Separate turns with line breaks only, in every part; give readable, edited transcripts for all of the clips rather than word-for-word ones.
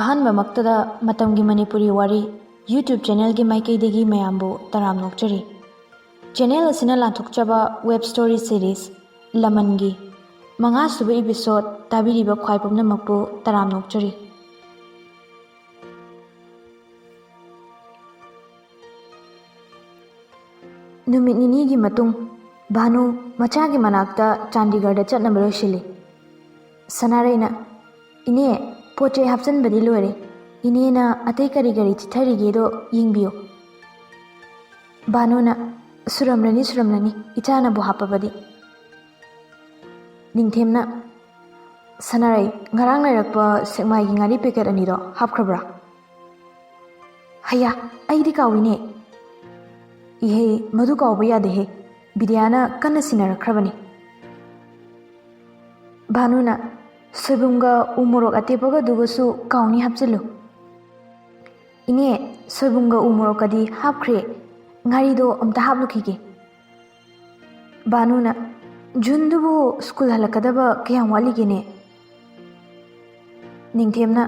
ꯑꯍꯥꯟꯕꯃꯛꯇꯗ ꯃꯇꯝꯒꯤ ꯃꯅꯤꯄꯨꯔꯤ ꯋꯥꯔꯤ ꯌꯨꯇ꯭ꯌꯨꯕ ꯆꯦꯅꯦꯜꯒꯤ ꯃꯥꯏꯀꯩꯗꯒꯤ ꯃꯌꯥꯝꯕꯨ ꯇꯔꯥꯝ ꯅꯣꯛꯆꯔꯤ꯫ ꯆꯦꯅꯦꯜ ꯑꯁꯤꯅ ꯂꯥꯟꯊꯣꯛꯆꯕ ꯋꯦꯕ ꯁ꯭ꯇꯣꯔꯤ ꯁꯤꯔꯤꯁ ꯂꯃꯟꯒꯤ 5ꯁꯨꯕ ꯏꯄꯤꯁꯣꯗ ꯇꯥꯕꯤꯔꯤꯕ ꯈ꯭ꯋꯥꯏ ꯄꯨꯝꯅꯃꯛꯄꯨ ꯇꯔꯥꯝ ꯅꯣꯛꯆꯔꯤ꯫ ꯅꯨꯃꯤꯠ ꯅꯤꯅꯤꯒꯤ ꯃꯇꯨꯡ ꯚꯥꯅꯨ ꯃꯆꯥꯒꯤ ꯃꯅꯥꯛꯇ ꯆꯥꯟꯗꯤꯒꯔꯗ ꯆꯠꯅꯕ ꯂꯣꯏꯁꯤꯜꯂꯤ꯫ ꯁꯅꯥꯔꯩꯅ, "ꯏꯅꯦ, ꯄꯣꯠ ꯆꯩ ꯍꯥꯞꯆꯟꯕꯗꯤ ꯂꯣꯏꯔꯦ. ꯏꯅꯦꯅ ꯑꯇꯩ ꯀꯔꯤ ꯀꯔꯤ ꯆꯤꯊꯔꯤꯒꯦꯗꯣ ꯌꯦꯡꯕꯤꯌꯨ." ꯚꯥꯅꯨꯅ, "ꯁꯨꯔꯝꯂꯅꯤ, ꯏꯆꯥꯅꯕꯨ ꯍꯥꯞꯄꯕꯗꯤ." ꯅꯤꯡꯊꯦꯝꯅ, "ꯁꯅꯥꯔꯩ, ꯉꯔꯥꯡ ꯂꯩꯔꯛꯄ ꯁꯦꯛꯃꯥꯏꯒꯤ ꯉꯥꯔꯤ ꯄꯦꯀꯦꯠ 2ꯗꯣ ꯍꯥꯞꯈ꯭ꯔꯕ꯭ꯔꯥ?" "ꯍꯩꯌꯥ, ꯑꯩꯗꯤ ꯀꯥꯎꯏꯅꯦ." "ꯏꯍꯦ, ꯃꯗꯨ ꯀꯥꯎꯕ ꯌꯥꯗꯦꯍꯦ. ꯕꯤꯗ꯭ꯌꯥꯅ ꯀꯟꯅ ꯁꯤꯟꯅꯔꯛꯈ꯭ꯔꯕꯅꯤ." ꯚꯥꯅꯨꯅ, "ꯁꯣꯏꯕꯨꯝꯒ ꯎ ꯃꯣꯔꯣꯛ ꯑꯇꯦꯛꯄꯒꯗꯨꯒꯁꯨ ꯀꯥꯎꯅꯤ ꯍꯥꯞꯆꯤꯜꯂꯨ." "ꯏꯅꯦ, ꯁꯣꯏꯕꯨꯝꯒ ꯎ ꯃꯣꯔꯣꯛꯀꯗꯤ ꯍꯥꯞꯈ꯭ꯔꯦ. ꯉꯥꯔꯤꯗꯣ ꯑꯝꯇ ꯍꯥꯞꯂꯨꯈꯤꯒꯦ." ꯚꯥꯅꯨꯅ, "ꯖꯨꯟꯗꯨꯕꯨ ꯁ꯭ꯀꯨꯜ ꯍꯜꯂꯛꯀꯗꯕ ꯀꯌꯥꯝ ꯋꯥꯠꯂꯤꯒꯦꯅꯦ?" ꯅꯤꯡꯊꯦꯝꯅ,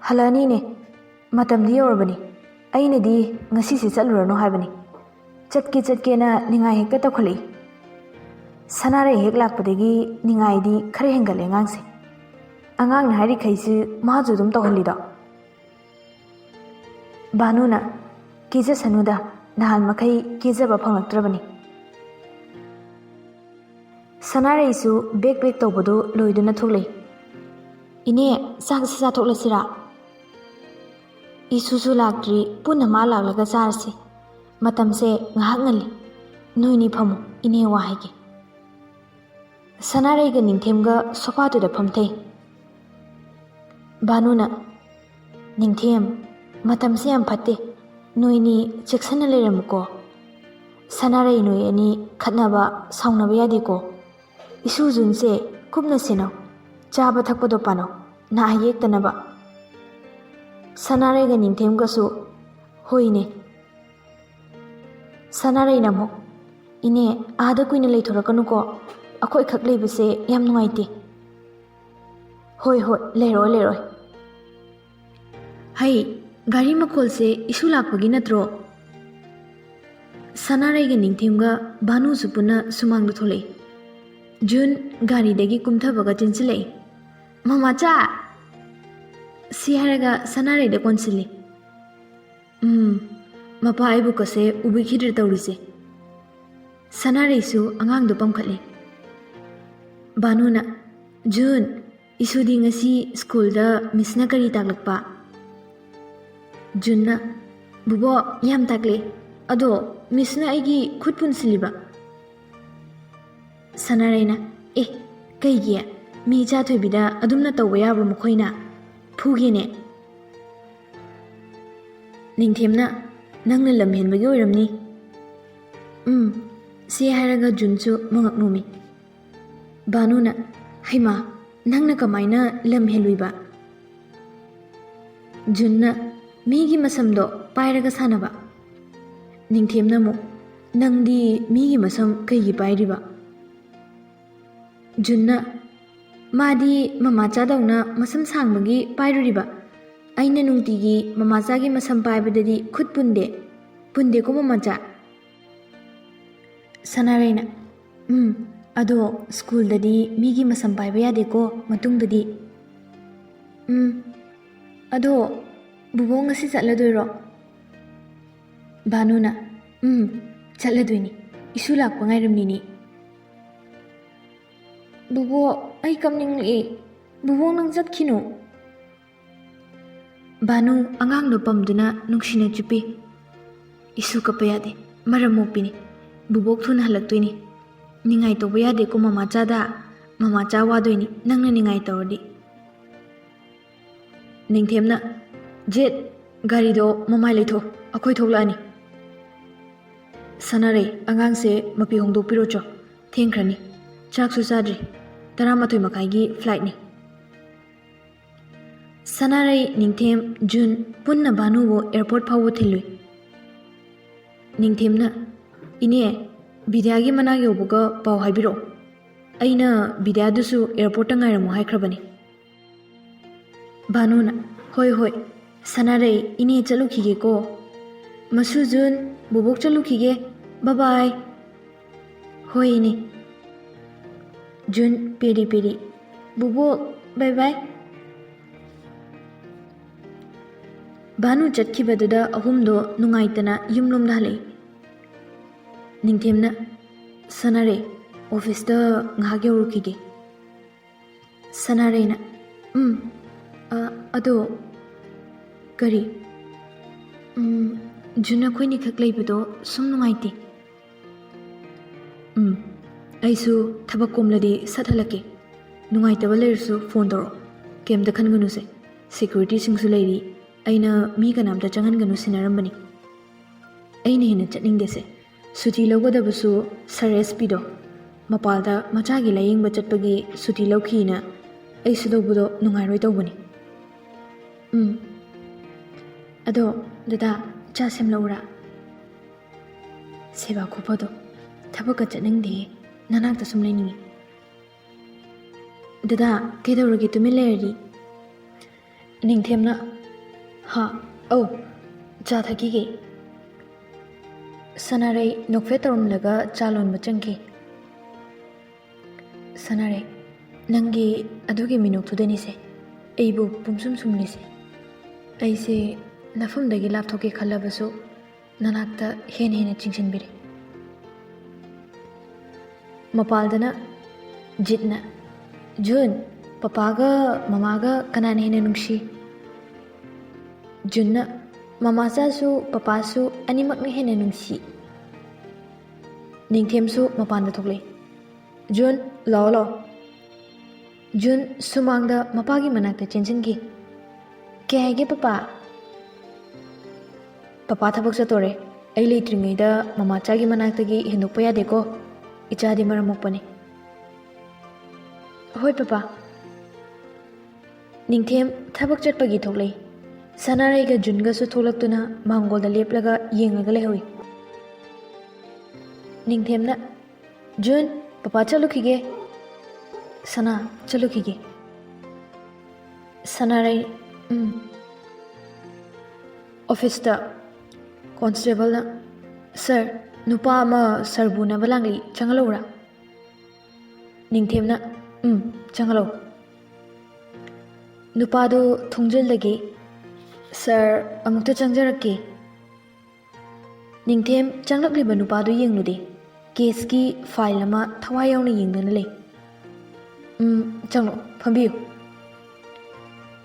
"ꯍꯜꯂꯛꯑꯅꯤꯅꯦ. ꯃꯇꯝꯗꯤ ꯌꯧꯔꯕꯅꯤ. ꯑꯩꯅꯗꯤ ꯉꯁꯤꯁꯦ ꯆꯠꯂꯨꯔꯅꯨ ꯍꯥꯏꯕꯅꯤ. ꯆꯠꯀꯦꯅ ꯅꯤꯡꯉꯥꯏ ꯍꯦꯛꯇ ꯇꯧꯈꯠꯂꯛꯏ." ꯁꯅꯥꯔꯩ ꯍꯦꯛ ꯂꯥꯛꯄꯗꯒꯤ ꯅꯤꯡꯉꯥꯏꯗꯤ ꯈꯔ ꯍꯦꯟꯒꯠꯂꯦ ꯑꯉꯥꯡꯁꯦ. ꯑꯉꯥꯡꯅ ꯍꯥꯏꯔꯤꯈꯩꯁꯤ ꯃꯥꯁꯨ ꯑꯗꯨꯝ ꯇꯧꯍꯜꯂꯤꯗꯣ. ꯚꯥꯅꯨꯅ, "ꯀꯦꯖꯁꯅꯨꯗ, ꯅꯍꯥꯟ ꯃꯈꯩ ꯀꯦꯖꯕ ꯐꯪꯂꯛꯇ꯭ꯔꯕꯅꯤ." ꯁꯅꯥꯔꯩꯁꯨ ꯕꯦꯛ ꯄꯦꯛ ꯇꯧꯕꯗꯨ ꯂꯣꯏꯗꯨꯅ ꯊꯣꯛꯂꯛꯏ. "ꯏꯅꯦ, ꯆꯥꯛꯁꯤ ꯆꯥꯊꯣꯛꯂꯁꯤꯔꯥ?" "ꯏꯁꯨꯁꯨ ꯂꯥꯛꯇ꯭ꯔꯤ, ꯄꯨꯟꯅ ꯃꯥ ꯂꯥꯛꯂꯒ ꯆꯥꯔꯁꯤ. ꯃꯇꯝꯁꯦ ꯉꯥꯏꯍꯥꯛ ꯉꯜꯂꯤ. ꯅꯣꯏꯅꯤ ꯐꯝꯃꯨ, ꯏꯅꯦ ꯋꯥ ꯍꯥꯏꯒꯦ." ꯁꯅꯥꯔꯩꯒ ꯅꯤꯡꯊꯦꯝꯒ ꯁꯣꯐꯥꯗꯨꯗ ꯐꯝꯊꯩ. ꯚꯥꯅꯨꯅ, "ꯅꯤꯡꯊꯦꯝ, ꯃꯇꯝꯁꯦ ꯌꯥꯝ ꯐꯠꯇꯦ. ꯅꯣꯏꯅꯤ ꯆꯦꯛꯁꯤꯟꯅ ꯂꯩꯔꯝꯃꯨꯀꯣ. ꯁꯅꯥꯔꯩ ꯅꯣꯏ ꯑꯅꯤ ꯈꯠꯅꯕ ꯁꯥꯎꯅꯕ ꯌꯥꯗꯦꯀꯣ. ꯏꯁꯨ ꯖꯨꯟꯁꯦ ꯀꯨꯞꯅ ꯁꯦꯟꯅꯧ. ꯆꯥꯕ ꯊꯛꯄꯗꯣ ꯄꯥꯅꯧ, ꯅꯥ ꯌꯦꯛꯇꯅꯕ." ꯁꯅꯥꯔꯩꯒ ꯅꯤꯡꯊꯦꯝꯒꯁꯨ, "ꯍꯣꯏꯅꯦ." ꯁꯅꯥꯔꯩꯅ ꯑꯃꯨꯛ, "ꯏꯅꯦ, ꯑꯥꯗ ꯀꯨꯏꯅ ꯂꯩꯊꯣꯔꯛꯀꯅꯨꯀꯣ. ꯑꯩꯈꯣꯏ ꯈꯛ ꯂꯩꯕꯁꯦ ꯌꯥꯝ ꯅꯨꯡꯉꯥꯏꯇꯦ." "ꯍꯣꯏ, ꯂꯩꯔꯣꯏ." "ꯍꯩ, ꯒꯥꯔꯤ ꯃꯈꯣꯜꯁꯦ ꯏꯁꯨ ꯂꯥꯛꯄꯒꯤ ꯅꯠꯇ꯭ꯔꯣ?" ꯁꯅꯥꯔꯩꯒ ꯅꯤꯡꯊꯦꯝꯒ ꯚꯥꯅꯨꯁꯨ ꯄꯨꯟꯅ ꯁꯨꯃꯥꯡꯗ ꯊꯣꯛꯂꯛꯏ. ꯖꯨꯟ ꯒꯥꯔꯤꯗꯒꯤ ꯀꯨꯝꯊꯕꯒ ꯆꯦꯟꯁꯤꯜꯂꯛꯏ. "ꯃꯃꯥꯆꯥ!" ꯁꯤ ꯍꯥꯏꯔꯒ ꯁꯅꯥꯔꯩꯗ ꯀꯣꯟꯁꯤꯜꯂꯤ. "ꯃꯄꯥ ꯑꯩꯕꯨꯀꯁꯦ ꯎꯕꯤꯈꯤꯗ꯭ꯔꯦ ꯇꯧꯔꯤꯁꯦ." ꯁꯅꯥꯔꯩꯁꯨ ꯑꯉꯥꯡꯗꯣ ꯄꯝꯈꯠꯂꯤ. ꯚꯥꯅꯨꯅ, "ꯖꯨꯟ, ꯏꯁꯨꯗꯤ ꯉꯁꯤ ꯁ꯭ꯀꯨꯜꯗ ꯃꯤꯁꯅ ꯀꯔꯤ ꯇꯥꯛꯂꯛꯄ?" ꯖꯨꯟꯅ, "ꯕꯨꯕꯣꯛ, ꯌꯥꯝ ꯇꯥꯛꯂꯦ. ꯑꯗꯣ ꯃꯤꯁꯅ ꯑꯩꯒꯤ ꯈꯨꯠ ꯄꯨꯟꯁꯤꯜꯂꯤꯕ." ꯁꯅꯥꯔꯩꯅ, "ꯑꯦ, ꯀꯩꯒꯤ? ꯃꯤ ꯏꯆꯥ ꯊꯣꯏꯕꯤꯗ ꯑꯗꯨꯝꯅ ꯇꯧꯕ ꯌꯥꯕ꯭ꯔꯣ ꯃꯈꯣꯏꯅ? ꯐꯨꯒꯦꯅꯦ." ꯅꯤꯡꯊꯦꯝꯅ, "ꯅꯪꯅ ꯂꯝ ꯍꯦꯟꯕꯒꯤ ꯑꯣꯏꯔꯝꯅꯤ." ꯁꯤ ꯍꯥꯏꯔꯒ ꯖꯨꯟꯁꯨ ꯃꯉꯛ ꯅꯣꯝꯃꯤ. ꯚꯥꯅꯨꯅ, "ꯍꯩꯃꯥ, ꯅꯪꯅ ꯀꯃꯥꯏꯅ ꯂꯝ ꯍꯦꯜꯂꯨꯏꯕ?" ꯖꯨꯟꯅ, "ꯃꯤꯒꯤ ꯃꯁꯝꯗꯣ ꯄꯥꯏꯔꯒ ꯁꯥꯟꯅꯕ." ꯅꯤꯡꯊꯦꯝꯅ ꯑꯃꯨꯛ, "ꯅꯪꯗꯤ ꯃꯤꯒꯤ ꯃꯁꯝ ꯀꯩꯒꯤ ꯄꯥꯏꯔꯤꯕ?" ꯖꯨꯟꯅ, "ꯃꯥꯗꯤ ꯃꯃꯥꯆꯥꯗꯧꯅ ꯃꯁꯝ ꯁꯥꯡꯕꯒꯤ ꯄꯥꯏꯔꯨꯔꯤꯕ. ꯑꯩꯅ ꯅꯨꯡꯇꯤꯒꯤ ꯃꯃꯥꯆꯥꯒꯤ ꯃꯁꯝ ꯄꯥꯏꯕꯗꯗꯤ ꯈꯨꯠ ꯄꯨꯟꯗꯦꯀꯣ ꯃꯃꯥꯆꯥ." ꯁꯅꯥꯔꯩꯅ, "ꯑꯗꯣ ꯁ꯭ꯀꯨꯜꯗꯗꯤ ꯃꯤꯒꯤ ꯃꯁꯝ ꯄꯥꯏꯕ ꯌꯥꯗꯦꯀꯣ ꯃꯇꯨꯡꯗꯗꯤ." "ꯑꯗꯣ ꯕꯨꯕꯣꯛ ꯉꯁꯤ ꯆꯠꯂꯗꯣꯏꯔꯣ?" ꯚꯥꯅꯨꯅ, ꯆꯠꯂꯗꯣꯏꯅꯤ. ꯏꯁꯨ ꯂꯥꯛꯄ ꯉꯥꯏꯔꯝꯃꯤꯅꯤ." "ꯕꯨꯕꯣꯛ, ꯑꯩ ꯀꯞꯅꯤꯡꯂꯛꯏ. ꯕꯨꯕꯣꯛ, ꯅꯪ ꯆꯠꯈꯤꯅꯨ." ꯚꯥꯅꯨ ꯑꯉꯥꯡꯗꯣ ꯄꯝꯗꯨꯅ ꯅꯨꯡꯁꯤꯅ ꯆꯨꯞꯄꯤ. "ꯏꯁꯨ ꯀꯞꯄ ꯌꯥꯗꯦ. ꯃꯔꯝ ꯃꯣꯛꯄꯤꯅꯤ. ꯕꯨꯕꯣꯛ ꯊꯨꯅ ꯍꯜꯂꯛꯇꯣꯏꯅꯤ. ꯅꯤꯡꯉꯥꯏ ꯇꯧꯕ ꯌꯥꯗꯦꯀꯣ ꯃꯃꯥꯆꯥꯗ. ꯃꯃꯥꯆꯥ ꯋꯥꯗꯣꯏꯅꯤ ꯅꯪꯅ ꯅꯤꯡꯉꯥꯏ ꯇꯧꯔꯗꯤ." ꯅꯤꯡꯊꯦꯝꯅ, "ꯖꯦꯠ, ꯒꯥꯔꯤꯗꯣ ꯃꯃꯥꯏ ꯂꯩꯊꯣ. ꯑꯩꯈꯣꯏ ꯊꯣꯛꯂꯛꯑꯅꯤ." ꯁꯅꯥꯔꯩ, "ꯑꯉꯥꯡꯁꯦ ꯃꯄꯤ ꯍꯣꯡꯗꯣꯛꯄꯤꯔꯣ ꯆꯣ. ꯊꯦꯡꯈ꯭ꯔꯅꯤ. ꯆꯥꯛꯁꯨ ꯆꯥꯗ꯭ꯔꯤ. 11:30ꯒꯤ ꯐ꯭ꯂꯥꯏꯠꯅꯤ." ꯁꯅꯥꯔꯩ, ꯅꯤꯡꯊꯦꯝ, ꯖꯨꯟ ꯄꯨꯟꯅ ꯚꯥꯅꯨꯕꯨ ꯑꯦꯌꯔꯄꯣꯔꯠ ꯐꯥꯎꯕ ꯊꯤꯜꯂꯨꯏ. ꯅꯤꯡꯊꯦꯝꯅ, "ꯏꯅꯦ, ꯕꯤꯗ꯭ꯌꯥꯒꯤ ꯃꯅꯥꯛ ꯌꯧꯕꯒ ꯄꯥꯎ ꯍꯥꯏꯕꯤꯔꯛꯑꯣ. ꯑꯩꯅ ꯕꯤꯗ꯭ꯌꯥꯗꯨꯁꯨ ꯑꯦꯌꯔꯄꯣꯔꯠꯇ ꯉꯥꯏꯔꯝꯃꯨ ꯍꯥꯏꯈ꯭ꯔꯕꯅꯤ." ꯚꯥꯅꯨꯅ, ꯍꯣꯏ ꯍꯣꯏ ꯁꯅꯥꯔꯩ ꯏꯅꯦ ꯆꯠꯂꯨꯈꯤꯒꯦꯀꯣ ꯃꯁꯨ ꯖꯨꯟ ꯕꯣꯕꯣꯛ ꯆꯠꯂꯨꯈꯤꯒꯦ ꯕꯥꯏ ꯍꯣꯏ ꯏꯅꯦ ꯖꯨꯟ ꯄꯦꯔꯤ ꯄꯦꯔꯤ ꯕꯣꯕꯣꯛ ꯕꯥꯏ ꯚꯥꯅꯨ ꯆꯠꯈꯤꯕꯗꯨꯗ ꯑꯍꯨꯝꯗꯣ ꯅꯨꯡꯉꯥꯏꯇꯅ ꯌꯨꯝꯂꯣꯝꯗ ꯍꯜꯂꯛꯏ ꯅꯤꯡꯊꯦꯝꯅ ꯁꯅꯥꯔꯩ ꯑꯣꯐꯤꯁꯇ ꯉꯥꯏꯍꯥꯛ ꯌꯧꯔꯨꯈꯤꯒꯦ ꯁꯅꯥꯔꯩꯅ ꯑꯗꯣ ꯀꯔꯤ ꯖꯨꯟ ꯑꯩꯈꯣꯏꯅꯤꯈꯛ ꯂꯩꯕꯗꯣ ꯁꯨꯝ ꯅꯨꯡꯉꯥꯏꯇꯦ ꯑꯩꯁꯨ ꯊꯕꯛ ꯀꯣꯝꯂꯗꯤ ꯁꯠ ꯍꯜꯂꯛꯀꯦ ꯅꯨꯡꯉꯥꯏꯇꯕ ꯂꯩꯔꯁꯨ ꯐꯣꯟ ꯇꯧꯔꯛꯑꯣ ꯀꯩꯝꯇ ꯈꯟꯒꯅꯨꯁꯦ ꯁꯦꯀ꯭ꯌꯨꯔꯤꯇꯤꯁꯤꯡꯁꯨ ꯂꯩꯔꯤ ꯑꯩꯅ ꯃꯤ ꯀꯅꯥꯝꯇ ꯆꯪꯍꯟꯒꯅꯨ ꯁꯤꯟꯅꯔꯝꯕꯅꯤ ꯑꯩꯅ ꯍꯦꯟꯅ ꯆꯠꯅꯤꯡꯗꯦꯁꯦ ꯁꯨꯇꯤ ꯂꯧꯒꯗꯕꯁꯨ ꯁꯔ ꯑꯦꯁ ꯄꯤꯗꯣ ꯃꯄꯥꯜꯗ ꯃꯆꯥꯒꯤ ꯂꯥꯌꯦꯡꯕ ꯆꯠꯄꯒꯤ ꯁꯨꯇꯤ ꯂꯧꯈꯤꯅ ꯑꯩꯁꯨ ꯂꯧꯕꯗꯣ ꯅꯨꯡꯉꯥꯏꯔꯣꯏ ꯇꯧꯕꯅꯤ ꯑꯗꯣ ꯗꯗꯥ ꯆꯥ ꯁꯦꯝꯂꯛꯎꯔꯥ ꯁꯦꯕꯥ ꯈꯨꯐꯗꯣ ꯊꯕꯛꯀ ꯆꯠꯅꯤꯡꯗꯦ ꯅꯅꯥꯛꯇ ꯁꯨꯝ ꯂꯩꯅꯤꯡꯉꯤ ꯗꯗꯥ ꯀꯩꯗꯧꯔꯒꯦ ꯇꯨꯃꯤꯟ ꯂꯩꯔꯗꯤ ꯅꯤꯡꯊꯦꯝꯅ ꯑꯧ ꯆꯥ ꯊꯛꯈꯤꯒꯦ ꯁꯅꯥꯔꯩ ꯅꯣꯛꯐꯦꯠ ꯇꯧꯔꯝꯂꯒ ꯆꯥ ꯂꯣꯟꯕ ꯆꯪꯈꯤ ꯁꯅꯥꯔꯩ ꯅꯪꯒꯤ ꯑꯗꯨꯒꯤ ꯃꯤꯅꯣꯛꯇꯨꯗꯅꯤꯁꯦ ꯑꯩꯕꯨ ꯄꯨꯝꯁꯨꯝ ꯁꯨꯝꯂꯤꯁꯦ ꯑꯩꯁꯦ ꯅꯐꯝꯗꯒꯤ ꯂꯥꯞꯊꯣꯛꯀꯦ ꯈꯜꯂꯕꯁꯨ ꯅꯅꯥꯛꯇ ꯍꯦꯟꯅ ꯍꯦꯟꯅ ꯆꯤꯡꯁꯤꯟꯕꯤꯔꯦ ꯃꯄꯥꯜꯗꯅ ꯖꯤꯠꯅ ꯖꯨꯟ ꯄꯄꯥꯒ ꯃꯃꯥꯒ ꯀꯅꯥꯅ ꯍꯦꯟꯅ ꯅꯨꯡꯁꯤ ꯖꯨꯟꯅ ꯃꯃꯥꯆꯥꯁꯨ ꯄꯄꯥꯁꯨ ꯑꯅꯤꯃꯛꯅ ꯍꯦꯟꯅ ꯅꯨꯡꯁꯤ ꯅꯤꯡꯊꯦꯝꯁꯨ ꯃꯄꯥꯟꯗ ꯊꯣꯛꯂꯛꯏ ꯖꯨꯟ ꯂꯥꯛꯑꯣ ꯖꯨꯟ ꯁꯨꯃꯥꯡꯗ ꯃꯄꯥꯒꯤ ꯃꯅꯥꯛꯇ ꯆꯦꯟꯁꯤꯟꯈꯤ ꯀꯩ ꯍꯥꯏꯒꯦ ꯄꯄꯥ ꯊꯕꯛ ꯆꯠꯇꯣꯔꯦ ꯑꯩ ꯂꯩꯇ꯭ꯔꯤꯉꯩꯗ ꯃꯃꯥꯆꯥꯒꯤ ꯃꯅꯥꯛꯇꯒꯤ ꯍꯦꯟꯗꯣꯛꯄ ꯌꯥꯗꯦꯀꯣ ꯏꯆꯥꯗꯤ ꯃꯔꯝ ꯃꯣꯛꯄꯅꯤ ꯍꯣꯏ ꯄꯄꯥ ꯅꯤꯡꯊꯦꯝ ꯊꯕꯛ ꯆꯠꯄꯒꯤ ꯊꯣꯛꯂꯛꯏ ꯁꯅꯥꯔꯩꯒ ꯖꯨꯟꯒꯁꯨ ꯊꯣꯛꯂꯛꯇꯨꯅ ꯃꯥꯡꯒꯣꯜꯗ ꯂꯦꯞꯂꯒ ꯌꯦꯡꯂꯒ ꯂꯩꯍꯧꯏ ꯅꯤꯡꯊꯦꯝꯅ ꯖꯨꯟ ꯄꯄꯥ ꯆꯠꯂꯨꯈꯤꯒꯦ ꯁꯅꯥ ꯆꯠꯂꯨꯈꯤꯒꯦ ꯁꯅꯥꯔꯩ ꯑꯣꯐꯤꯁꯇ ꯀꯣꯟꯁꯇꯦꯕꯜꯅ ꯁꯔ ꯅꯨꯄꯥ ꯑꯃ ꯁꯔꯕꯨ ꯎꯅꯕ ꯂꯥꯛꯂꯤ ꯆꯪꯍꯜꯂꯧꯔꯥ ꯅꯤꯡꯊꯦꯝꯅ ꯆꯪꯍꯜꯂꯧ ꯅꯨꯄꯥꯗꯨ ꯊꯣꯡꯖꯤꯜꯗꯒꯤ ꯁꯔ ꯑꯃꯨꯛꯇ ꯆꯪꯖꯔꯛꯀꯦ ꯅꯤꯡꯊꯦꯝ ꯆꯪꯂꯛꯂꯤꯕ ꯅꯨꯄꯥꯗꯨ ꯌꯦꯡꯂꯨꯗꯦ ꯀꯦꯁꯀꯤ ꯐꯥꯏꯜ ꯑꯃ ꯊꯋꯥꯏ ꯌꯥꯎꯅ ꯌꯦꯡꯗꯨꯅ ꯂꯩ ꯆꯪꯂꯛ ꯐꯝꯕꯤꯌꯨ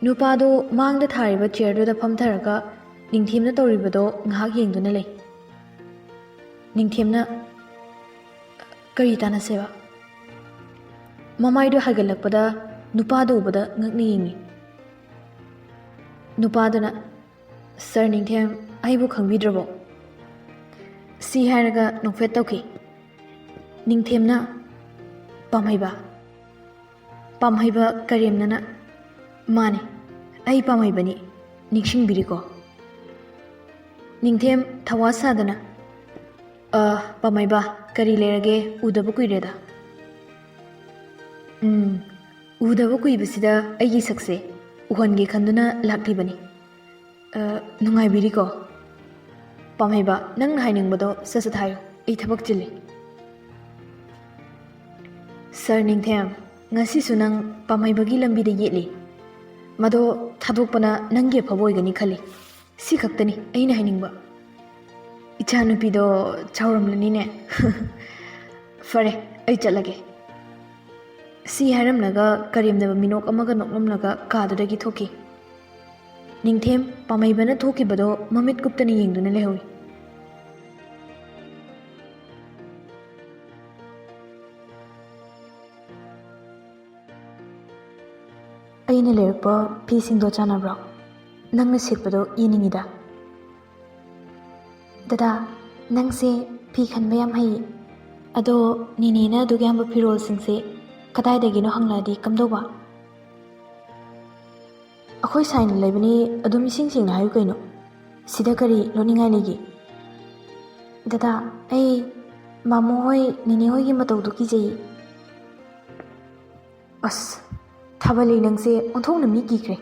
ꯅꯨꯄꯥꯗꯨ ꯃꯥꯡꯗ ꯊꯥꯔꯤꯕ ꯆꯤꯌꯔꯗꯨꯗ ꯐꯝꯊꯔꯒ ꯅꯤꯡꯊꯦꯝꯅ ꯇꯧꯔꯤꯕꯗꯣ ꯉꯥꯏꯍꯥꯛ ꯌꯦꯡꯗꯨꯅ ꯂꯩ ꯅꯤꯡꯊꯦꯝꯅ ꯀꯔꯤ ꯇꯥꯟꯅꯁꯦꯕ ꯃꯃꯥꯏꯗꯨ ꯍꯥꯏꯒꯠꯂꯛꯄꯗ ꯅꯨꯄꯥꯗꯨ ꯎꯕꯗ ꯉꯛꯅ ꯌꯦꯡꯉꯤ ꯅꯨꯄꯥꯗꯨꯅ ꯁꯔ ꯅꯤꯡꯊꯦꯝ ꯑꯩꯕꯨ ꯈꯪꯕꯤꯗ꯭ꯔꯕꯣ ꯁꯤ ꯍꯥꯏꯔꯒ ꯅꯣꯛꯐꯦꯠ ꯇꯧꯈꯤ ꯅꯤꯡꯊꯦꯝꯅ ꯄꯥꯝꯍꯩꯕ ꯀꯔꯦꯝꯅꯅ ꯃꯥꯅꯦ ꯑꯩ ꯄꯥꯝꯍꯩꯕꯅꯤ ꯅꯤꯡꯁꯤꯡꯕꯤꯔꯤꯀꯣ ꯅꯤꯡꯊꯦꯝ ꯊꯋꯥ ꯁꯥꯗꯅ ꯄꯥꯝꯍꯩꯕ ꯀꯔꯤ ꯂꯩꯔꯒꯦ ꯎꯗꯕ ꯀꯨꯏꯔꯦꯗ ꯎꯗꯕ ꯀꯨꯏꯕꯁꯤꯗ ꯑꯩꯒꯤ ꯁꯛꯁꯦ ꯎꯍꯟꯒꯦ ꯈꯟꯗꯨꯅ ꯂꯥꯛꯂꯤꯕꯅꯤ ꯅꯨꯡꯉꯥꯏꯕꯤꯔꯤꯀꯣ ꯄꯥꯝꯍꯩꯕ ꯅꯪꯅ ꯍꯥꯏꯅꯤꯡꯕꯗꯣ ꯁꯠ ꯍꯥꯏꯌꯨ ꯑꯩ ꯊꯕꯛ ꯆꯤꯜꯂꯤ ꯁꯔ ꯅꯤꯡꯊꯦꯝ ꯉꯁꯤꯁꯨ ꯅꯪ ꯄꯥꯝꯍꯩꯕꯒꯤ ꯂꯝꯕꯤꯗ ꯌꯦꯠꯂꯤ ꯃꯗꯣ ꯊꯥꯗꯣꯛꯄꯅ ꯅꯪꯒꯤ ꯑꯐꯕ ꯑꯣꯏꯒꯅꯤ ꯈꯜꯂꯤ ꯁꯤ ꯈꯛꯇꯅꯤ ꯑꯩꯅ ꯍꯥꯏꯅꯤꯡꯕ ꯏꯆꯥꯅꯨꯄꯤꯗꯣ ꯆꯥꯎꯔꯝꯂꯅꯤꯅꯦ ꯐꯔꯦ ꯑꯩ ꯆꯠꯂꯒꯦ ꯁꯤ ꯍꯥꯏꯔꯝꯂꯒ ꯀꯔꯦꯝꯅꯕ ꯃꯤꯅꯣꯛ ꯑꯃꯒ ꯅꯣꯛꯂꯝꯂꯒ ꯀꯥꯗꯨꯗꯒꯤ ꯊꯣꯛꯈꯤ ꯅꯤꯡꯊꯦꯝ ꯄꯥꯝꯍꯩꯕꯅ ꯊꯣꯛꯈꯤꯕꯗꯣ ꯃꯃꯤꯠ ꯀꯨꯞꯇꯅ ꯌꯦꯡꯗꯨꯅ ꯂꯩꯍꯧꯏ ꯑꯩꯅ ꯂꯩꯔꯛꯄ ꯐꯤꯁꯤꯡꯗꯣ ꯆꯥꯟꯅꯕ꯭ꯔꯣ ꯅꯪꯅ ꯁꯦꯠꯄꯗꯣ ꯌꯦꯡꯅꯤꯡꯉꯤꯗ ꯗꯗꯥ ꯅꯪꯁꯦ ꯐꯤ ꯈꯟꯕ ꯌꯥꯝ ꯍꯩ ꯑꯗꯣ ꯅꯦꯅꯦꯅ ꯑꯗꯨꯛ ꯌꯥꯝꯕ ꯐꯤꯔꯣꯜꯁꯤꯡꯁꯦ ꯀꯗꯥꯏꯗꯒꯤꯅꯣ ꯍꯪꯂꯛꯑꯗꯤ ꯀꯝꯗꯧꯕ ꯑꯩꯈꯣꯏ ꯁꯥꯏꯅ ꯂꯩꯕꯅꯤ ꯑꯗꯨꯝ ꯏꯁꯤꯡ ꯁꯦꯡꯅ ꯍꯥꯏꯌꯨ ꯀꯩꯅꯣ ꯁꯤꯗ ꯀꯔꯤ ꯂꯣꯠꯅꯤꯡꯉꯥꯏ ꯂꯩꯒꯦ ꯗꯗꯥ ꯑꯩ ꯃꯥꯃꯣ ꯍꯣꯏ ꯅꯦꯅꯦ ꯍꯣꯏꯒꯤ ꯃꯇꯧꯗꯣ ꯀꯤꯖꯩꯌꯦ ꯑꯁ ꯊꯥꯕꯜꯂꯤ ꯅꯪꯁꯦ ꯑꯣꯟꯊꯣꯛꯅ ꯃꯤ ꯀꯤꯈ꯭ꯔꯦ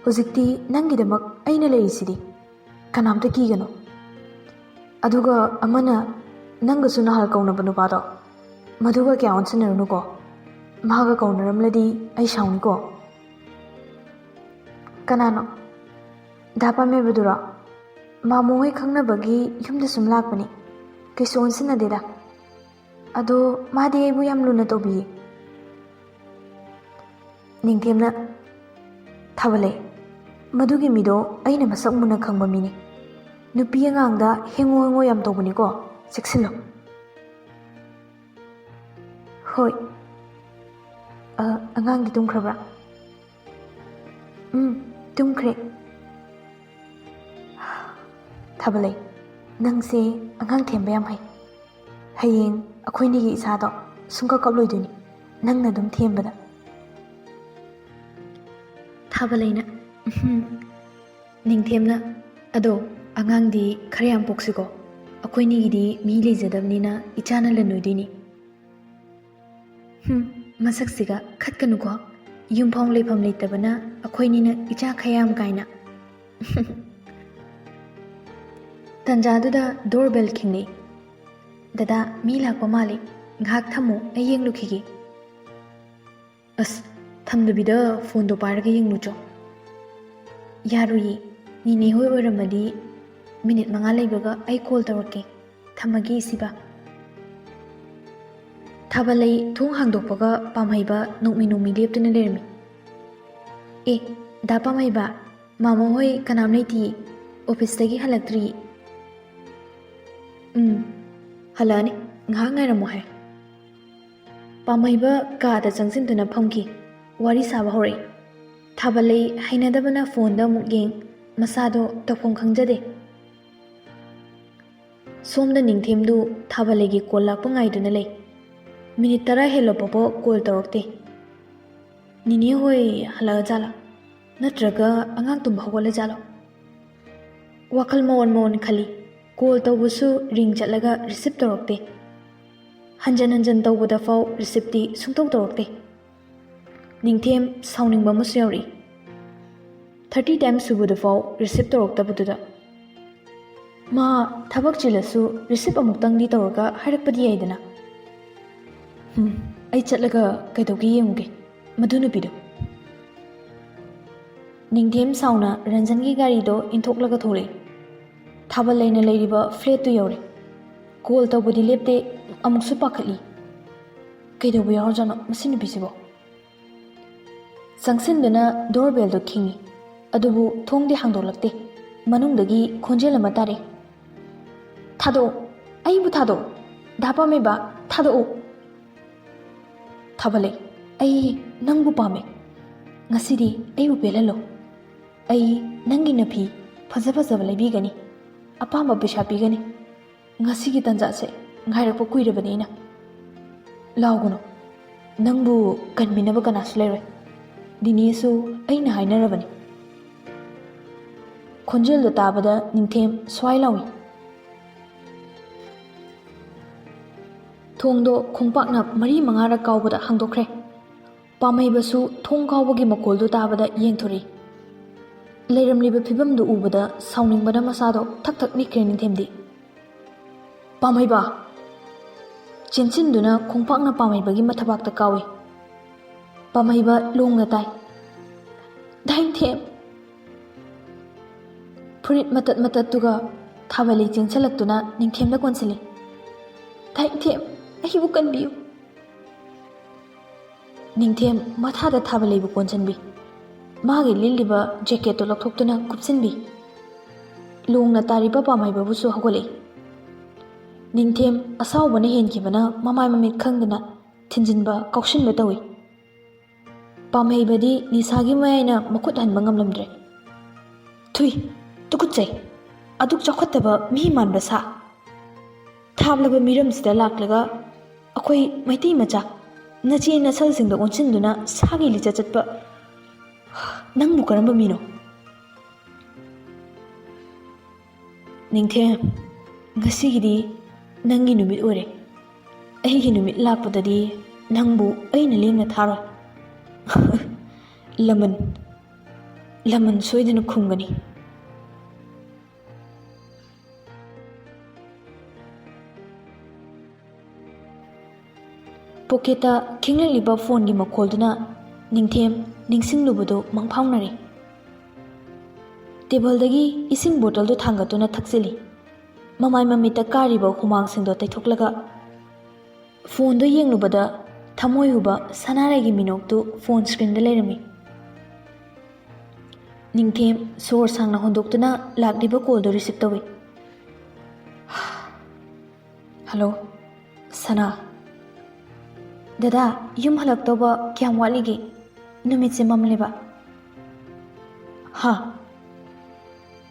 Hojikti nangidamak aina lerisidi. Kanamta kigano. Aduga amana nangasu nahal kaunaba nupado. Maduga kya onsannarunuko. Mahaga kaunaramladi ai sauniko. Kanano? Dapamebadura. Mamoy khangnabagi yumda sum lakpani. Kaisu onsanadeda. Ado madi aibu yam luna tobi. Ningthemna Thabale. Madugi mido aina masak muna khangba mini. Nupi angangda hengo yam tobani ko. Cheksilo. Hoi. Angang di tumkrabra. Tumkre. Thabale. Nangse angang themba yam hai. Hayeng akhoi nigi isado sungka kaploiduni. Nangna dum thembada. Thabale na. Ningthemna ado angang di kharyam poksiko. Akhoi nigi di mi lejadabnina ichana lanoidini. Masak siga khatkanu ko yumphong lepham leitabana akhoi nina icha khayam kaina. Tanjaduda doorbell khingni. Dada mi lakpa mali ngak thamu ayeng lukhigi. As thamdabida phone do paraga yenglu cho. Yarui nini hoi oiramadi minute manga leibaga ai call tawrke. Thamagi siba. Thabalai thong hangdokpaga pamhaiba nokmi leptuna lermi. Da pamhaiba mama hoi kanam leiti office tagi halaktri. Halani ngha ngairamo hai. Pamhaiba kada changsintuna phamki wari saba horai. Thabalai hainadabana phone da muk yeng masado tafong khangjade. Somda ningthemdu Thabalai gi call lakpa ngaiduna lei. Minute tara helo popo call tawrokte. Nini hoi hala jala. Natraga angang tum hawala jalo. Wakal mawon khali. Call tawbusu ring chatlaga receive tawrokte. Hanjan tawbuda faw receive ti sungtaw tawrokte. Ningthem sauningba masu yauri. 30 times subuda faw receive tawroktabaduda. Ma thabak chilasu receive amuktang di tawraga harakpadi yaidana. Ai chatlaga kaitawgi yemuge madu nupido. Ningthem sauna Ranjangi gari do inthoklaga thore. Thabalaina leiriba flat tu yore. Call tawbudi lepte amuksu pakhatli. Kaitawbi yarjana masi nupisibo. Sangsindana doorbell do khingi. Adubu thongdi hangdolakte. Manungdagi khonjel ama tare. Thado, aibu thado. Dapa meba thado. Thabalai, ai nangbu pame. Ngasidi aibu pelalo. Ai nangi napi fazaba laibigani. Apamba pisha pigani. Ngasigi tanjase ngairakpa kuirabanina. Lauguno. Nangbu kanminaba kanasu leroy. Dinisu aina hainarabani. Khonjel do tabada ningthem swai lawi. Thongdo khongpakna mari mangara kaubada hangdokre. Pamaibasu thong kaubagi makoldo tabada yengthori. Leiramliba phibamdu ubada sauningbada masado thak nikre ningthemdi. Pamaiba. Chinsinduna khongpakna pamaibagi mathabakta kawi. Pamaiba longna tai. Daingthem. Furit matat tuga Thabalai chingchalaktuna ningthemda konsili. Daingthem. Aibu kanbiyu. Ningthem mathada Thabalaibu konsanbi. Magi liliba jacket to lakhoktuna kupsinbi. Longna tariba pamaibabusu hagolei. Ningthem asawbana henkibana mamai mamit khangdana thinjinba kauksinba tawi. Pamaibadi nisagi mayana makut hanba ngamlamdre. Thui, tukutsai. Aduk chakhataba mi manba sa. Thablaba miramsida laklaga akhoi maiti macha nachi nasal singda onchinduna sagi licha chatpa nangbu karamba mino. Ningthem ngasigidi nangi numit ore. Aigi numit lakpadadi nangbu aina lengna thara. Laman Laman soidana khumgani. Pocketa khinglaliba phone gi makholduna ningthem ningsinglubado mangphaunari. Table dagi ising bottle do thangatuna thaksili. Mamai mamita kariba humang singdo taithoklaga phone do yenglubada thamoi huba Sanare gi minok tu phone screen da lerami. Ningthem sor sangna hondoktuna lakliba call do receive tawi. Hello, Sana. Dada, yum halak tawba kyam waligi numit se mamleba. Ha.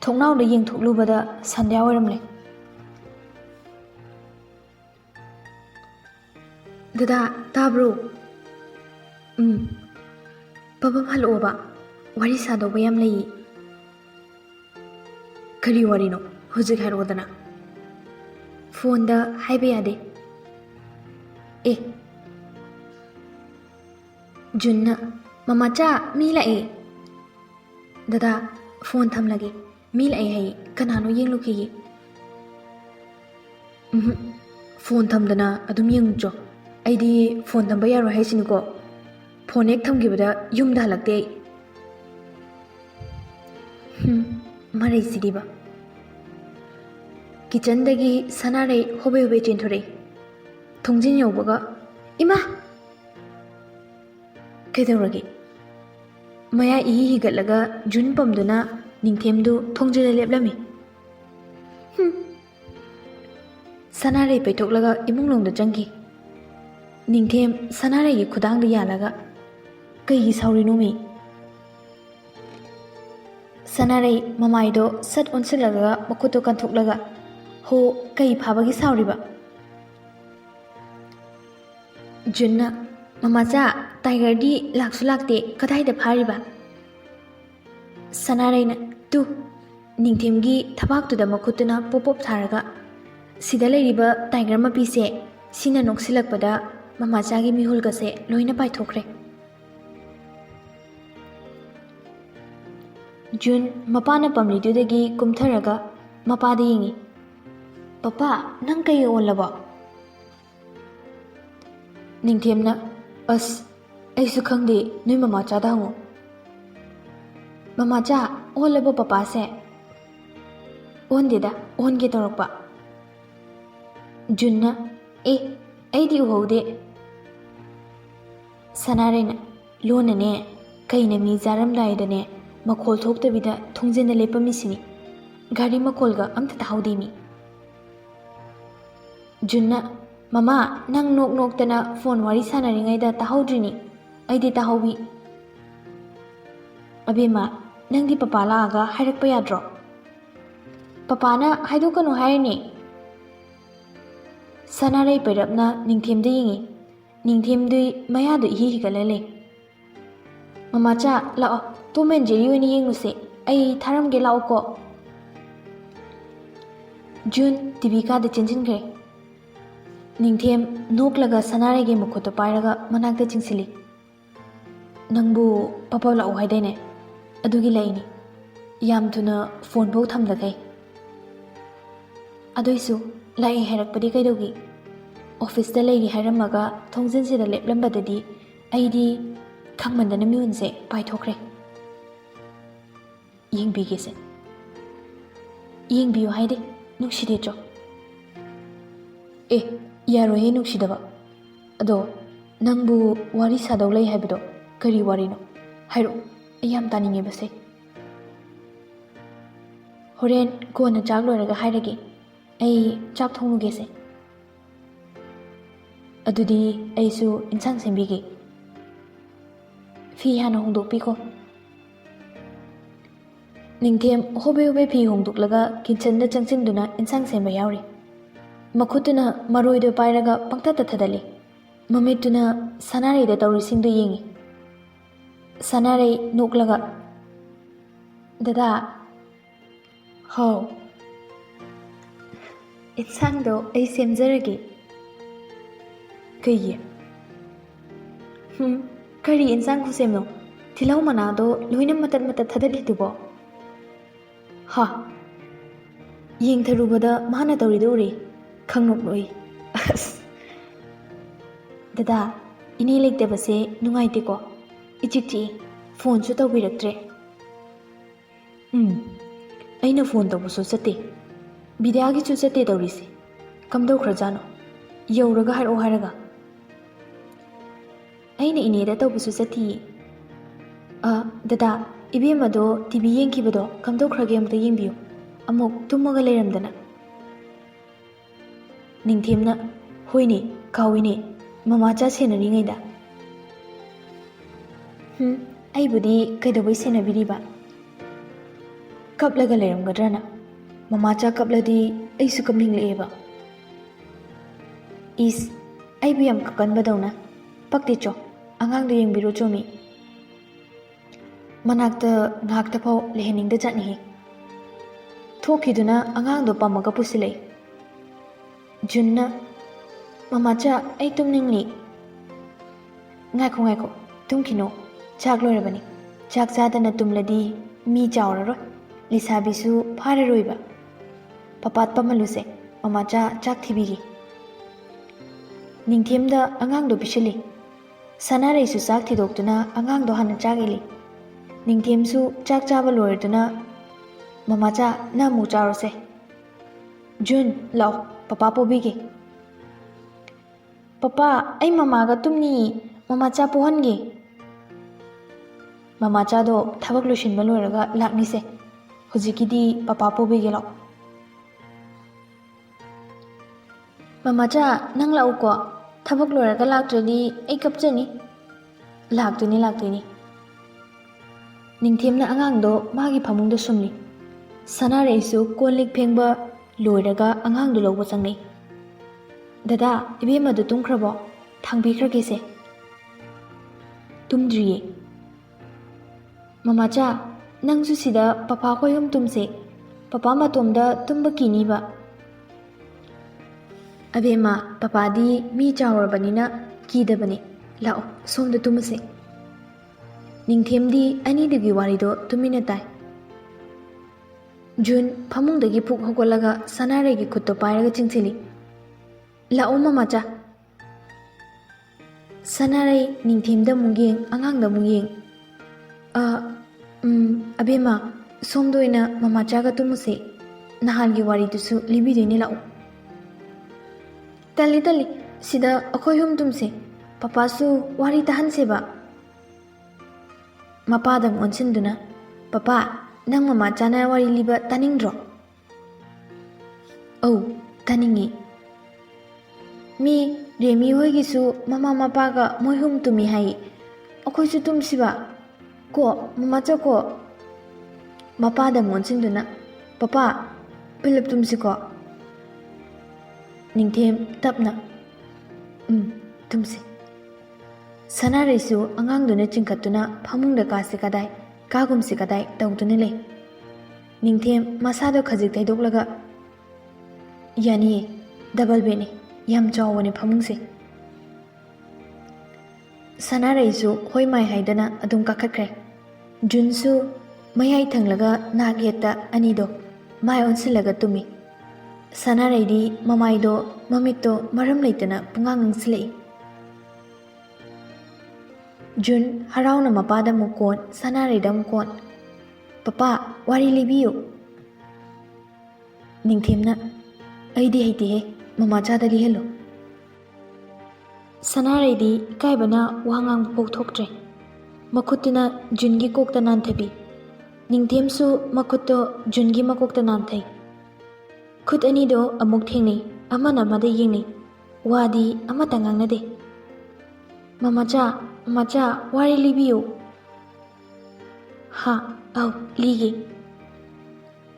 Thongnaw da yeng thoklubada Sandhya waramle. Dada, tabro. Babam halo ba. Wari sado bayam lay. Kari wari no. Hujik harodana. Phone da haibe yade. Eh. Junna, mama cha mila e. Dada, phone tham lagi. Mila e hai kanano yeng luki. Phone tham dana adum yeng jo. Aidi phone tham bayaro hai sinuko. Phone ek tham gibada yum da halakte. Marai sidiba. Kitchen dagi Sanare hobe hobe chenthore. Thongjin yobaga ima Kaidawragi. Maya higatlaga Jun pamduna ningthemdu thongjila leplami. Sanare paithoklaga imunglongda changki. Ningthem Sanare gi khudangda yalaga kaigi saurino mi. Sanare mamaido sat onsilaga makuto kanthoklaga ho kai phabagi sauriba. Junna Mamacha, tiger di laksu lakte kadai da phariba. Sanare na tu ningthim gi thabak tu da makutuna popop tharaga sida leiriba tiger mapi se sina noksilakpada mamacha gi mihul ga se loina pai thokre. Jun mapana pamli du dagi kumtharaga mapa da yingi. Papa, nang kai onlaba. Ningthim na As, aisu khangde nui mama cha da hango. Mama cha, onlabo papa se. Onde da, onge torokpa. Junna, aidi uhaude. Sanare na, lona ne, kaina mi zaram laida ne, makhol thokta bida thongjenda lepamisini. Gari makholga amta tahaude mi. Junna, Mama, nang nok tana phone wari sanaringai da tahaudrini. Aidi tahaubi. Abema, nang di papa laaga hairakpa yadro. Papa na haidokanu hairni. Sanare pairapna ningthemda yingi. Ningthemdui mayadu higalale. Mama cha lao Tom and Jerry oini yenguse. Ai tharamge lao ko. June tibika da chinchin kre. Ningthem noklaga Sanare ge mukhoto pairaga manakta chingsili. Nangbu papa la haidene adugi laini. Yam thuna phone bau thamlagai. Adoisu lai hairakpadi kaidogi. Office da laigi hairamaga thongjin sida leplambadadi aidi khangmandana miunse paithokre. Yengbige se. Yengbiyo haide nukside jo. Yaro he nuksidaba. Ado, nangbu wari sadaw lay haibido. Kari wari no. Hairo, ayam taninge base. Horen ko na chak loiraga hairage. Ay chak thongnuge se. Adudi aysu insang sembige. Fi hana hongdokpi ko. Ningthem hobe phi hongdoklaga kitchen da changchinduna insang semba yauri. Makutuna maroido pairaga pangtata thadali. Mamituna Sanare da taurisingdo yengi. Sanare noklaga. Dada. How? Insangdo ay semjarage. Kaya. Kari insang kusemno. ꯇꯤꯜꯍꯧ ꯃꯅꯥꯗꯣ ꯂꯣꯏꯅ ꯃꯇꯠ ꯃꯇꯠ ꯊꯗꯠꯂꯤꯗꯨꯕꯣ? ꯍꯥ, ꯌꯦꯡꯊꯔꯨꯕꯗ ꯃꯥꯅ ꯇꯧꯔꯤꯗꯣ ꯎꯔꯦ, ꯈꯪꯅꯣꯛꯅꯣꯛꯏ꯫ ꯑꯁ ꯗꯗꯥ, ꯏꯅꯦ ꯂꯩꯇꯕꯁꯦ ꯅꯨꯡꯉꯥꯏꯇꯦꯀꯣ, इचिक चिकी, फोनसु तौबीरक्त्रे। अꯩꯅ फोन तौबसु चत्ते, बिद्यागीसु चत्ते तौरीसे, कमदौख्रजानो, यौरगा हाइरओ हाइरगा। अꯩꯅ इनेदा तौबसु चत्तिये। ददा, इबेमदो टीवी येंखिबदो कमदौख्रगे अमता येंबियु, अमुक तुम्मगा लेरमदना। निंथेमना, होइने, काविने, ममाचा सेनरिङैदा। अꯩबुदी कैदौबै सेनबिरिबा? कपलगा लेरमगद्राना, ममाचा कपलदी अैसु कपनिंगलेबा। इस, अैबु याम ककनबदौना, पक्तेचो, आंगांदो येंबिरो चोमी। मनाक्ता ngaktaफाव लेहनिंगदा चटनिहे। थोखिदुना आंगांदो पमगा पुसिलै। जुनना, ममाचा अै तुमनिंगली। ngaiखो, तुमखिनो, चाक लोरबनी, चाक चादना तुमलदी मी चावररो, लिसाबिसु फाररोइबा। पपात पमलुसे, ममाचा चाक थिबिगी। निंथेमदा आंगांदो पिसली। सनारैसु चाक थिदोक्तुना आंगांदो हाना चागेली। निंथेमसु चाक चाबा लोरदुना, ममाचा ना अमुक चारोसे। जुन, लाओ, पपा पोबीगे। पपा, अै ममागा तुमनी, ममाचा पोहनगे। ममाचादो थबक लोइसिनबा लोइरगा लाक्निसे, हुजिकिदी पपा पोबीगे लाओ। ममाचा, नंग लाऊको, थबक लोइरगा लाक्ट्रदी अै कपचनी। लाक्तोइनी। निंथेमना आंगांदो मागी फमुंगदा सुमली। सनारैसु कोनलिक फेंगबा लोइरगा आंगांदो लौबा चंगनै। ददा, इबेमदो तुमख्रबो, थांबीख्रगेसे। तुमद्रिये। ममाचा, नंगसु सिदा पपा खोयम तुमसे, पपा मतोमदा तुम्बा कीनीबा। अबेमा, पपादी मी चावरबनीना कीदबने, लाओ, सोमदा तुमसे। निंथेमदी अनीदगी वारीदो तुमिना ताई। जुन फमुंगदगी पुक होगोलगा सनारैगी खुत्तो पाइरगा चिंगसिली। लाओ ममाचा। सनारै निंथेमदा मुंगेंग आंगांदा मुंगेंग। अबेमा, सोमदोइना ममाचागा तुमुसे, नहानगी वारीदुसु लिबिदोइने लाओ। तल्ली, सिदा अखोय हुम तुमसे, पपासु वारी तहनसेबा। मपादम ओनसिंदुना, पपा, नंग ममाचाना वारी लिबा तानिंग्द्रो? औ, तानिंगी। मी रेमी होइगिसु ममा मपागा मोइहुम तुमी हाई, अखोयसु तुमसिबा। को, ममाचा को। मपादम ओनसिंदुना, पपा, पुलप तुमसिको। निंथेम तपना, तुमसे। सनारैसु आंगांदुना चिंखतुना फमुंगदा कासे कदाई, कागुमसे कदाई तौदुना ले। निंथेम मसादो खजिक तैदोक्लगा, यानिए, डबल बेने, याम चावने फमुंगसे। सनारैसु होय माय हाइदना अदुम काखत्ख्रे। जुनसु मयाई थंगलगा नागेता अनिदो माय ओनसिलगा तुमी। सनारैदी ममाइदो ममित्तो मरम लैतना पुंगांगंगसिलै। जुन हराउना मपादा मुकोन, सनारैदा मुकोन। पपा, वारी लिबियो। निंथेमना, अैदी हैतिहे, ममाचादा लिहलो। सनारैदी इकायबना वांगांग पोथोक्ट्रे। मखुत्तुना जुनगी कोकता नांथबी। निंथेमसु मखुत्तो जुनगी मकोकता नांथै। खुद अनीदो अमुक थेंगनै, अमना अमदा येंगनै, वादी अमता ngangnade। ममाचा, वारी लिबियो। हा, औ, लिगे।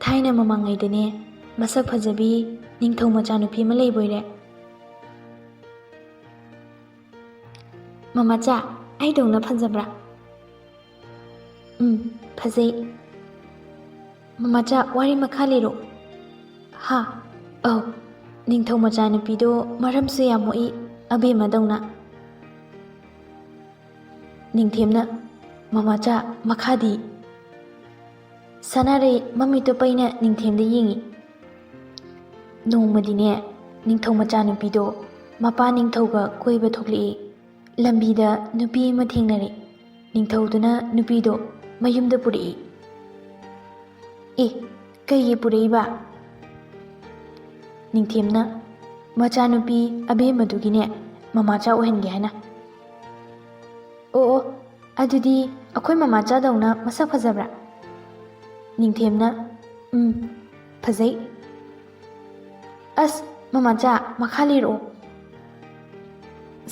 थाइना ममांगैदने, मसक फजबी निंगथौ मचानुपी अमा लैबोइरे। ममाचा, अैदौना फजब्रा? फजै। ममाचा, वारी मखा लेरो। हा, औ, निंगथौ मचानुपीदो मरमसु याम मोई, अबेमदौना। निंथेमना, ꯃꯃꯥꯆꯥ ꯃꯈꯥꯗꯤ ꯁꯅꯥꯔꯩ ꯃꯃꯤꯠꯇꯣ ꯄꯩꯅ ꯅꯤꯡꯊꯦꯝꯗ ꯌꯦꯡꯉꯤ꯫ ꯅꯣꯡꯃꯗꯤꯅꯦ ꯅꯤꯡꯊꯧ ꯃꯆꯥꯅꯨꯄꯤꯗꯣ ꯃꯄꯥ ꯅꯤꯡꯊꯧꯒ ꯀꯣꯏꯕ ꯊꯣꯛꯂꯛꯏ꯫ ꯂꯝꯕꯤꯗ ꯅꯨꯄꯤ ꯑꯃ ꯊꯦꯡꯅꯔꯦ꯫ ꯅꯤꯡꯊꯧꯗꯨꯅ ꯅꯨꯄꯤꯗꯣ ꯃꯌꯨꯝꯗ ꯄꯨꯔꯛꯏ꯫ ꯀꯩꯒꯤ ꯄꯨꯔꯛꯏꯕ? ꯅꯤꯡꯊꯦꯝꯅ ꯃꯆꯥꯅꯨꯄꯤ ꯑꯕꯦꯝꯃꯗꯨꯒꯤꯅꯦ ꯃꯃꯥꯆꯥ ꯑꯣꯏꯍꯟꯒꯦ ꯍꯥꯏꯅ꯫ ꯑꯣ ꯑꯗꯨꯗꯤ ꯑꯩꯈꯣꯏ ꯃꯃꯥꯆꯥꯗꯧꯅ ꯃꯁꯛ ꯐꯖꯕ꯭ꯔꯥ? ꯅꯤꯡꯊꯦꯝꯅ ꯐꯖꯩ꯫ ꯑꯁ ꯃꯃꯥꯆꯥ ꯃꯈꯥ ꯂꯤꯔꯛꯑꯣ꯫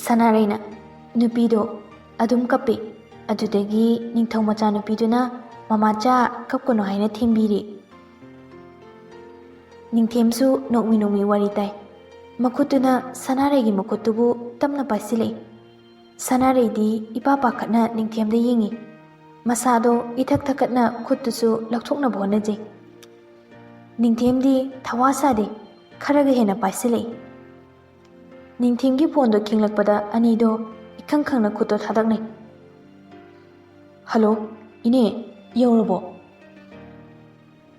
ꯁꯅꯥꯔꯩꯅ ꯅꯨꯄꯤꯗꯣ ꯑꯗꯨꯝ ꯀꯞꯄꯤ꯫ ꯑꯗꯨꯗꯒꯤ ꯅꯤꯡꯊꯧ ꯃꯆꯥꯅꯨꯄꯤꯗꯨꯅ ꯃꯃꯥꯆꯥ ꯀꯞꯀꯅꯣ ꯍꯥꯏꯅ ꯊꯦꯝꯕꯤꯔꯤ꯫ ꯅꯤꯡꯊꯦꯝꯁꯨ ꯅꯣꯛꯃꯤ ꯅꯣꯛꯃꯤ ꯋꯥꯔꯤ ꯇꯥꯏ꯫ ꯃꯈꯨꯠꯇꯨꯅ ꯁꯅꯥꯔꯩꯒꯤ ꯃꯈꯨꯠꯇꯨꯕꯨ ꯇꯞꯅ ꯄꯥꯏꯁꯤꯜꯂꯛꯏ꯫ ꯁꯅꯥꯔꯩꯗꯤ ꯏꯄꯥ ꯄꯥꯈꯠꯅ ꯅꯤꯡꯊꯦꯝꯗ ꯌꯦꯡꯉꯤ꯫ ꯃꯁꯥꯗꯣ ꯏꯊꯛ ꯊꯀꯠꯅ ꯈꯨꯠꯇꯨꯁꯨ ꯂꯧꯊꯣꯛꯅꯕ ꯍꯣꯠꯅꯖꯩ꯫ ꯅꯤꯡꯊꯦꯝꯗꯤ ꯊꯋꯥ ꯁꯥꯗꯦ, ꯈꯔꯒ ꯍꯦꯟꯅ ꯄꯥꯏꯁꯤꯜꯂꯛꯏ꯫ ꯅꯤꯡꯊꯦꯝꯒꯤ ꯐꯣꯟꯗꯣ ꯈꯤꯡꯂꯛꯄꯗ ꯑꯅꯤꯗꯣ ꯏꯈꯪ ꯈꯪꯅ ꯈꯨꯠꯇꯣ ꯊꯥꯗꯛꯅꯩ꯫ ꯍꯜꯂꯣ ꯏꯅꯦ, ꯌꯧꯔꯕꯣ?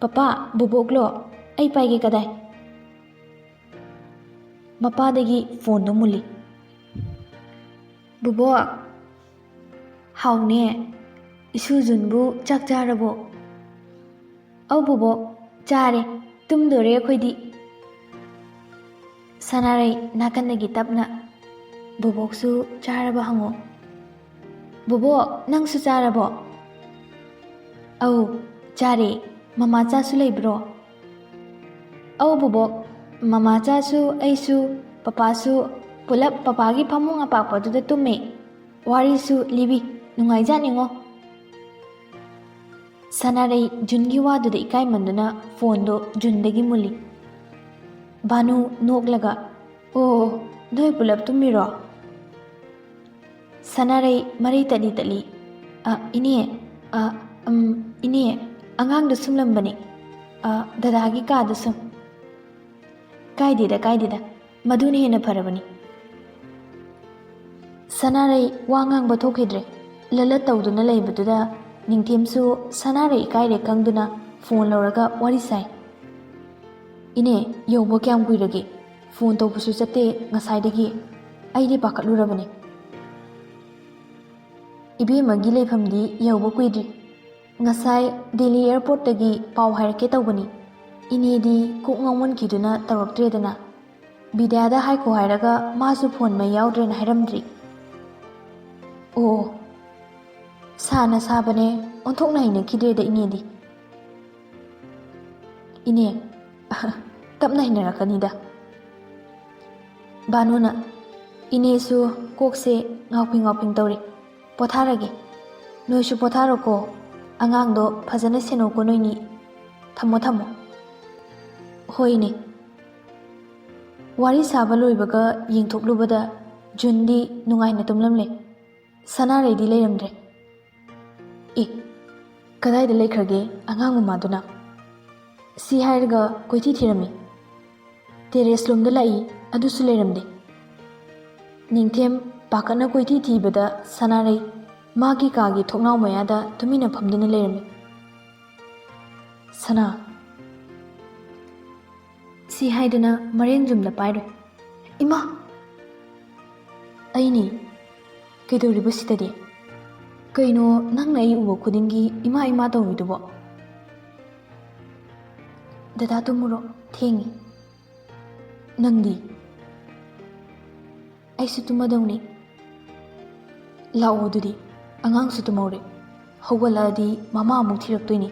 ꯄꯄꯥ, ꯕꯣꯕꯣꯛꯂꯣ? ꯑꯩ ꯄꯥꯏꯒꯦ ꯀꯗꯥꯏ? ꯃꯄꯥꯗꯒꯤ ꯐꯣꯟꯗꯣ ꯃꯨꯜꯂꯤ꯫ ꯕꯣꯕꯣꯛ, ꯍꯥꯎꯅꯦ, ꯏꯁꯨꯖꯨꯟꯕꯨ ꯆꯥꯛ ꯆꯥꯔꯕꯣ? ꯑꯧ ꯕꯣꯕꯣꯛ, ꯆꯥꯔꯦ, ꯇꯨꯝꯗꯣꯔꯦ ꯑꯩꯈꯣꯏꯗꯤ꯫ ꯁꯅꯥꯔꯩ ꯅꯥꯀꯟꯗꯒꯤ ꯇꯞꯅ ꯕꯣꯕꯣꯛꯁꯨ ꯆꯥꯔꯕ ꯍꯪꯉꯣ꯫ ꯕꯣꯕꯣꯛ, ꯅꯪꯁꯨ ꯆꯥꯔꯕꯣ? ꯑꯧ ꯆꯥꯔꯦ, ꯃꯃꯥꯆꯥꯁꯨ ꯂꯩꯕ꯭ꯔꯣ? ꯑꯧ ꯕꯣꯕꯣꯛ, ꯃꯃꯥꯆꯥꯁꯨ ꯑꯩꯁꯨ ꯄꯄꯥꯁꯨ ꯄꯨꯂꯞ ꯄꯄꯥꯒꯤ ꯐꯃꯨꯡ ꯑꯄꯥꯛꯄꯗꯨꯗ ꯇꯨꯝꯃꯦ꯫ ꯋꯥꯔꯤꯁꯨ ꯂꯤꯕꯤ, ꯅꯨꯡꯉꯥꯏꯖꯥꯠꯅꯤꯉꯣ꯫ ꯁꯅꯥꯔꯩ ꯖꯨꯟꯒꯤ ꯋꯥꯗꯨꯗ ꯏꯀꯥꯏꯃꯟꯗꯨꯅ ꯐꯣꯟꯗꯣ ꯖꯨꯟꯗꯒꯤ ꯃꯨꯜꯂꯤ꯫ ꯚꯥꯅꯨ ꯅꯣꯛꯂꯒ ꯑꯣ ꯅꯣꯏ ꯄꯨꯂꯞ ꯇꯨꯝꯃꯤꯔꯣ? ꯁꯅꯥꯔꯩ ꯃꯔꯩ ꯇꯠꯂꯤ ꯇꯠꯂꯤ ꯏꯅꯦ, ꯏꯅꯦ, ꯑꯉꯥꯡꯗ ꯁꯨꯝꯂꯝꯕꯅꯦ, ꯗꯗꯥꯒꯤ ꯀꯥꯗ ꯁꯨꯝ꯫ ꯀꯥꯏꯗꯦꯗ ꯀꯥꯏꯗꯦꯗ, ꯃꯗꯨꯅ ꯍꯦꯟꯅ ꯐꯔꯕꯅꯤ꯫ ꯁꯅꯥꯔꯩ ꯋꯥ ꯉꯥꯡꯕ ꯊꯣꯛꯈꯤꯗ꯭ꯔꯦ꯫ ꯂꯂꯠ ꯇꯧꯗꯨꯅ ꯂꯩꯕꯗꯨꯗ ꯅꯤꯡꯊꯦꯝꯁꯨ ꯁꯅꯥꯔꯩ ꯏꯀꯥꯏꯔꯦ ꯈꯪꯗꯨꯅ ꯐꯣꯟ ꯂꯧꯔꯒ ꯋꯥꯔꯤ ꯁꯥꯏ꯫ ꯏꯅꯦ, ꯌꯧꯕ ꯀꯌꯥꯝ ꯀꯨꯏꯔꯒꯦ? ꯐꯣꯟ ꯇꯧꯕꯁꯨ ꯆꯠꯇꯦ ꯉꯁꯥꯏꯗꯒꯤ, ꯑꯩꯗꯤ ꯄꯥꯈꯠꯂꯨꯔꯕꯅꯤ꯫ ꯏꯕꯦꯝꯃꯒꯤ ꯂꯩꯐꯝꯗꯤ ꯌꯧꯕ ꯀꯨꯏꯗ꯭ꯔꯤ꯫ ꯉꯁꯥꯏ ꯗꯦꯜꯂꯤ ꯑꯦꯌꯔꯄꯣꯔꯠꯇꯒꯤ ꯄꯥꯎ ꯍꯥꯏꯔꯛꯀꯦ ꯇꯧꯕꯅꯤ꯫ ꯏꯅꯦꯗꯤ ꯀꯣꯛ ꯉꯥꯎꯃꯟꯈꯤꯗꯨꯅ ꯇꯧꯔꯛꯇ꯭ꯔꯦꯗꯅ꯫ ꯕꯤꯗ꯭ꯌꯥꯗ ꯍꯥꯏꯈꯣ ꯍꯥꯏꯔꯒ ꯃꯥꯁꯨ ꯐꯣꯟ ꯃꯩ ꯌꯥꯎꯗ꯭ꯔꯦꯅ ꯍꯥꯏꯔꯝꯗ꯭ꯔꯤ꯫ ꯑꯣ, ꯁꯥꯅ ꯁꯥꯕꯅꯦ ꯑꯣꯟꯊꯣꯛꯅ ꯍꯩꯅꯈꯤꯗ꯭ꯔꯦꯗ ꯏꯅꯦꯗꯤ꯫ ꯏꯅꯦ, ꯇꯞꯅ ꯍꯩꯅꯔꯛꯀꯅꯤꯗ꯫ ꯚꯥꯅꯨꯅ ꯏꯅꯦꯁꯨ ꯀꯣꯛꯁꯦ ꯉꯥꯎꯐꯤꯡ ꯉꯥꯎꯐꯤꯡ ꯇꯧꯔꯤ, ꯄꯣꯊꯥꯔꯒꯦ꯫ ꯅꯣꯏꯁꯨ ꯄꯣꯊꯥꯔꯣꯀꯣ, ꯑꯉꯥꯡꯗꯣ ꯐꯖꯅ ꯁꯦꯟꯅꯧꯀꯣ ꯅꯣꯏꯅꯤ꯫ ꯊꯝꯃꯣ ꯊꯝꯃꯣ꯫ ꯍꯣꯏꯅꯦ꯫ ꯋꯥꯔꯤ ꯁꯥꯕ ꯂꯣꯏꯕꯒ ꯌꯦꯡꯊꯣꯛꯂꯨꯕꯗ ꯖꯨꯟꯗꯤ ꯅꯨꯡꯉꯥꯏꯅ ꯇꯨꯝꯂꯝꯂꯦ꯫ ꯁꯅꯥꯔꯩꯗꯤ ꯂꯩꯔꯝꯗ꯭ꯔꯦ꯫ ꯀꯗꯥꯏꯗ ꯂꯩꯈ꯭ꯔꯒꯦ ꯑꯉꯥꯡ ꯃꯃꯥꯗꯨꯅ? ꯁꯤ ꯍꯥꯏꯔꯒ ꯀꯣꯏꯊꯤ ꯊꯤꯔꯝꯃꯤ꯫ ꯇꯦꯔꯦꯁ ꯂꯣꯝꯗ ꯂꯥꯛꯏ, ꯑꯗꯨꯁꯨ ꯂꯩꯔꯝꯗꯦ꯫ ꯅꯤꯡꯊꯦꯝ ꯄꯥꯈꯠꯅ ꯀꯣꯏꯊꯤ ꯊꯤꯕꯗ ꯁꯅꯥꯔꯩ ꯃꯥꯒꯤ ꯀꯥꯒꯤ ꯊꯣꯡꯅꯥꯎ ꯃꯌꯥꯗ ꯇꯨꯃꯤꯟꯅ ꯐꯝꯗꯨꯅ ꯂꯩꯔꯝꯃꯤ꯫ ꯁꯅꯥ, ꯁꯤ ꯍꯥꯏꯗꯨꯅ ꯃꯔꯦꯡꯖꯨꯝꯗ ꯄꯥꯏꯔꯨꯏ꯫ ꯏꯃꯥ! ꯑꯩꯅꯤ, ꯀꯩꯗꯧꯔꯤꯕ ꯁꯤꯗꯗꯤ? ꯀꯩꯅꯣ ꯅꯪꯅ ꯑꯩ ꯎꯕ ꯈꯨꯗꯤꯡꯒꯤ ꯏꯃꯥ ꯏꯃꯥ ꯇꯧꯔꯤꯗꯨꯕꯣ? ꯗꯗꯥ ꯇꯨꯝꯃꯨꯔꯣ, ꯊꯦꯡꯉꯤ꯫ ꯅꯪꯗꯤ? ꯑꯩꯁꯨ ꯇꯨꯝꯃꯗꯧꯅꯤ꯫ ꯂꯥꯛꯑꯣ ꯑꯗꯨꯗꯤ, ꯑꯉꯥꯡꯁꯨ ꯇꯨꯝꯍꯧꯔꯦ, ꯍꯧꯒꯠꯂꯛꯑꯗꯤ ꯃꯃꯥ ꯑꯃꯨꯛ ꯊꯤꯔꯛꯇꯣꯏꯅꯤ꯫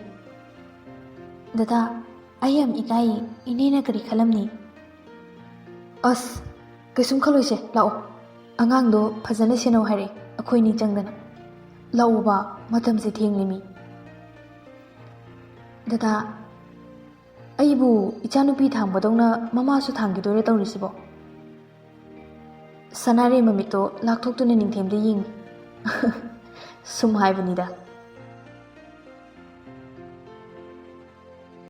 ꯗꯗꯥ, ꯑꯩ ꯌꯥꯝ ꯏꯀꯥꯏꯌꯦ, ꯏꯅꯦꯅ ꯀꯔꯤ ꯈꯜꯂꯝꯅꯤ? ꯑꯁ, ꯀꯩꯁꯨꯝ ꯈꯜꯂꯣꯏꯁꯦ, ꯂꯥꯛꯑꯣ꯫ ꯑꯉꯥꯡꯗꯣ ꯐꯖꯅ ꯁꯦꯟꯅꯧ ꯍꯥꯏꯔꯛꯑꯦ ꯑꯩꯈꯣꯏꯅꯤ ꯆꯪꯗꯅ꯫ ꯂꯥꯛꯑꯣꯕ, ꯃꯇꯝꯁꯦ ꯊꯦꯡꯂꯦꯃꯤ꯫ ꯗꯗꯥ, ꯑꯩꯕꯨ ꯏꯆꯥꯅꯨꯄꯤ ꯊꯥꯡꯕꯗꯧꯅ ꯃꯃꯥꯁꯨ ꯊꯥꯡꯈꯤꯗꯣꯏꯔ ꯇꯧꯔꯤꯁꯤꯕꯣ? ꯁꯅꯥꯔꯩ ꯃꯃꯤꯠꯇꯣ ꯂꯥꯛꯊꯣꯛꯇꯨꯅ ꯅꯤꯡꯊꯦꯝꯗ ꯌꯦꯡꯉꯤ꯫ ꯁꯨꯝ ꯍꯥꯏꯕꯅꯤꯗ꯫